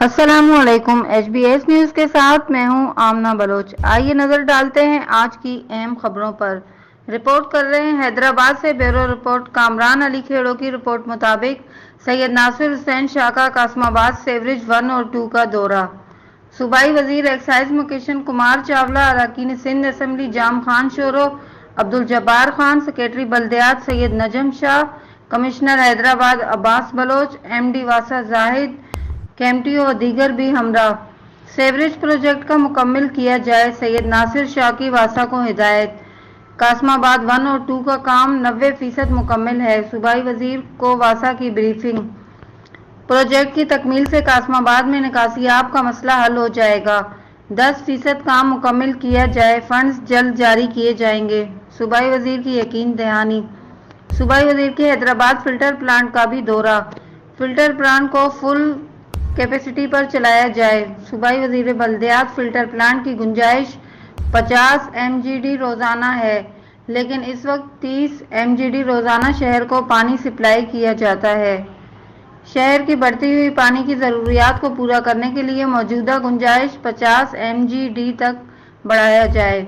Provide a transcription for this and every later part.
السلام علیکم HBS news کے ساتھ میں ہوں آمنہ بلوچ۔ آئیے نظر ڈالتے ہیں آج کی اہم خبروں پر۔ رپورٹ کر رہے ہیں حیدرآباد سے بیورو رپورٹ کامران علی کھیڑو کی رپورٹ مطابق سید ناصر حسین شاہ کا قاسم آباد سیوریج 1 اور 2 کا دورہ۔ صوبائی وزیر ایکسائز مکیشن کمار چاولہ، اراکین سندھ اسمبلی جام خان شورو، عبدالجبار خان، سکریٹری بلدیات سید نجم شاہ، کمشنر حیدرآباد عباس بلوچ، MD واسا زاہد، کیمٹی اور دیگر بھی ہمراہ۔ سیوریج پروجیکٹ کا مکمل کیا جائے، سید ناصر شاہ کی واسا کو ہدایت۔ قاسم آباد 1 اور 2 کا کام 90% مکمل ہے، صوبائی وزیر کو واسا کی بریفنگ۔ پروجیکٹ کی تکمیل سے قاسم آباد میں نکاسیاب کا مسئلہ حل ہو جائے گا، 10% کام مکمل کیا جائے، فنڈز جلد جاری کیے جائیں گے، صوبائی وزیر کی یقین دہانی۔ صوبائی وزیر کی حیدرآباد فلٹر پلانٹ کا بھی دورہ۔ فلٹر پلانٹ کو فل کیپیسٹی پر چلایا جائے، صوبائی وزیر بلدیات۔ فلٹر پلانٹ کی گنجائش 50 MGD روزانہ ہے، لیکن اس وقت 30 MGD روزانہ شہر کو پانی سپلائی کیا جاتا ہے۔ شہر کی بڑھتی ہوئی پانی کی ضروریات کو پورا کرنے کے لیے موجودہ گنجائش 50 MGD تک بڑھایا جائے۔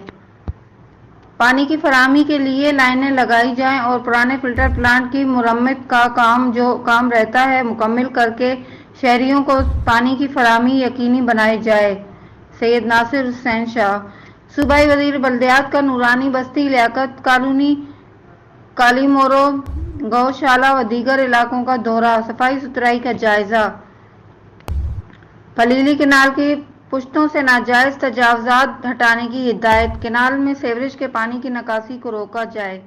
پانی کی فراہمی کے لیے لائنیں لگائی جائیں اور پرانے فلٹر پلانٹ کی مرمت کا جو کام رہتا ہے مکمل کرکے شہریوں کو پانی کی فراہمی یقینی بنائی جائے، سید ناصر حسین شاہ۔ صوبائی وزیر بلدیات کا نورانی بستی، لیاقت کالونی، کالی مورو، گوشالہ و دیگر علاقوں کا دورہ، صفائی ستھرائی کا جائزہ۔ پلیلی کینال کی پشتوں سے ناجائز تجاوزات ہٹانے کی ہدایت، کینال میں سیوریج کے پانی کی نکاسی کو روکا جائے۔